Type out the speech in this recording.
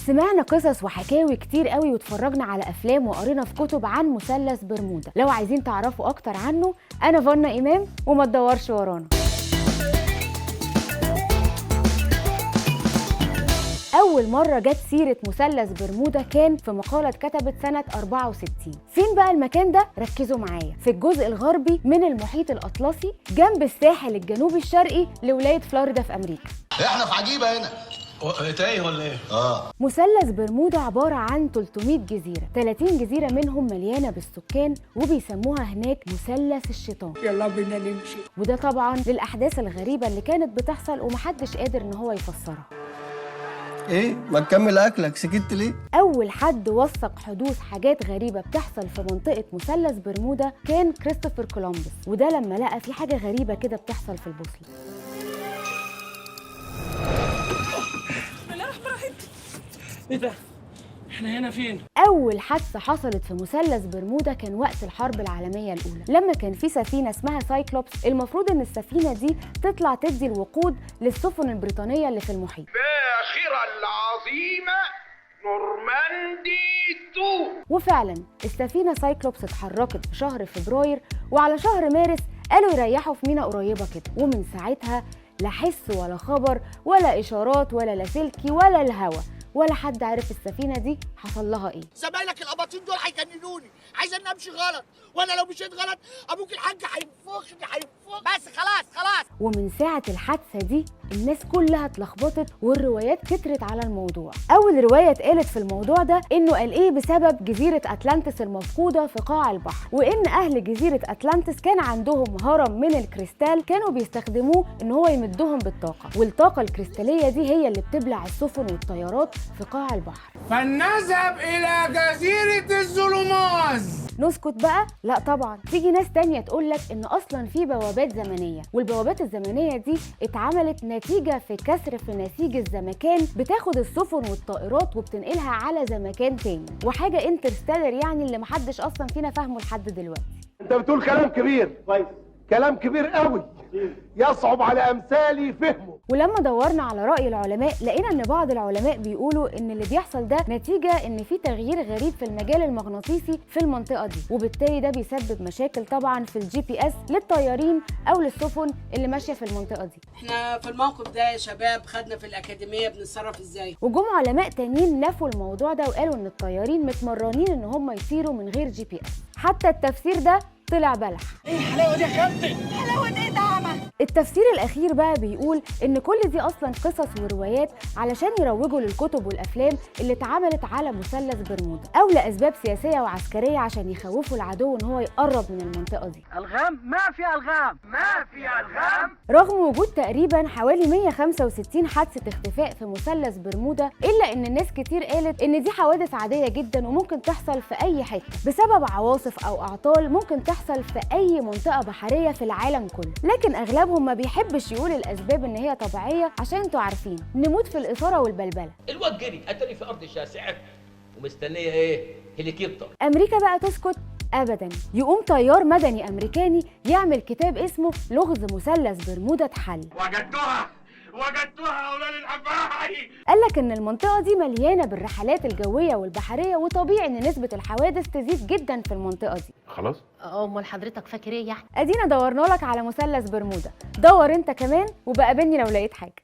سمعنا قصص وحكاوي كتير قوي واتفرجنا على افلام وقرينا في كتب عن مثلث برمودا. لو عايزين تعرفوا اكتر عنه انا فانا امام وما تدورش ورانا. أول مرة جت سيرة مثلث برمودا كان في مقالة اتكتبت سنة 64. فين بقى المكان ده؟ ركزوا معايا، في الجزء الغربي من المحيط الأطلسي جنب الساحل الجنوبي الشرقي لولاية فلوريدا في أمريكا. احنا في عجيبة هنا. تايه ولا ايه؟ مثلث برمودا عبارة عن 300 جزيرة، 30 جزيرة منهم مليانة بالسكان وبيسموها هناك مثلث الشيطان. يلا بينا نمشي. وده طبعا للأحداث الغريبة اللي كانت بتحصل ومحدش قادر إن هو يفسرها. ايه ما تكمل اكلك، سكت ليه؟ اول حد وثق حدوث حاجات غريبه بتحصل في منطقه مثلث برمودا كان كريستوفر كولومبوس، وده لما لقى في حاجه غريبه كده بتحصل في البوصله. ايه ده؟ احنا هنا فين؟ اول حادثه حصلت في مثلث برمودا كان وقت الحرب العالميه الاولى، لما كان في سفينه اسمها سايكلوبس. المفروض ان السفينه دي تطلع تدي الوقود للسفن البريطانيه اللي في المحيط. باخرة العظيمة نورماندي 2. وفعلا السفينه سايكلوبس اتحركت في شهر فبراير، وعلى شهر مارس قالوا يريحوا في ميناء قريبه كده. ومن ساعتها لا حس ولا خبر ولا اشارات ولا لاسلكي ولا الهوا، ولا حد عارف السفينه دي حصل لها ايه. زمايلك القباطين دول هيجننوني، عايز ان امشي غلط، وانا لو مشيت غلط ابوك الحاج هينفخني. بس خلاص. ومن ساعه الحادثه دي الناس كلها اتلخبطت والروايات كترت على الموضوع. اول روايه اتقالت في الموضوع ده انه قال ايه بسبب جزيره اتلانتس المفقوده في قاع البحر، وان اهل جزيره اتلانتس كان عندهم هرم من الكريستال كانوا بيستخدموه ان هو يمدهم بالطاقه، والطاقه الكريستاليه دي هي اللي بتبلع السفن والطيارات في قاع البحر. فلنذهب إلى جزيرة الظلمات. نسكت بقى؟ لا طبعا، تيجي ناس تانية تقولك ان اصلا في بوابات زمنية، والبوابات الزمنية دي اتعملت نتيجة في كسر في نسيج الزمكان بتاخد السفن والطائرات وبتنقلها على زمكان تاني، وحاجة انترستيلر يعني اللي محدش اصلا فينا فاهمه لحد دلوقتي. انت بتقول كلام كبير كويس، كلام كبير قوي يصعب على امثالي فهمه. ولما دورنا على رأي العلماء لقينا ان بعض العلماء بيقولوا ان اللي بيحصل ده نتيجة ان في تغيير غريب في المجال المغناطيسي في المنطقة دي، وبالتالي ده بيسبب مشاكل طبعا في الGPS للطيارين او للسفن اللي ماشية في المنطقة دي. احنا في الموقف ده يا شباب خدنا في الأكاديمية بنتصرف ازاي. وجم علماء تانيين نفوا الموضوع ده وقالوا ان الطيارين متمرنين ان هم يطيروا من غير GPS. حتى التفسير ده طلع بلح. ايه الحلاوه دي يا كابتن؟ حلاوه ايه ده عمل؟ التفسير الأخير بقى بيقول إن كل دي أصلاً قصص وروايات علشان يروجوا للكتب والأفلام اللي اتعملت على مثلث برمودا، أو لأسباب سياسية وعسكرية عشان يخوفوا العدو إن هو يقرب من المنطقة دي. الغام؟ ما في الغام. رغم وجود تقريباً حوالي 165 حادثة اختفاء في مثلث برمودا، إلا إن الناس كتير قالت إن دي حوادث عادية جداً وممكن تحصل في أي حتة بسبب عواصف أو أعطال ممكن تحصل في أي منطقة بحرية في العالم كله، لكن أغلبهم ما بيحبش يقول الأسباب إن هي طبيعية عشان انتوا عارفين نموت في الإثارة والبلبلة. الواد جري اتاري في أرض شاسعة ومستنية إيه؟ هليكوبتر. أمريكا بقى تسكت؟ أبداً. يقوم طيار مدني أمريكاني يعمل كتاب اسمه لغز مثلث برمودا اتحل. وجدتها أولاد الحبايب. قالك إن المنطقة دي مليانة بالرحلات الجوية والبحرية، وطبيعي إن نسبة الحوادث تزيد جداً في المنطقة دي. خلاص؟ امال حضرتك فاكر ايه يعني؟ أدينا دورنا لك على مثلث برمودا، دور أنت كمان وبقابلني لو لقيت حاجة.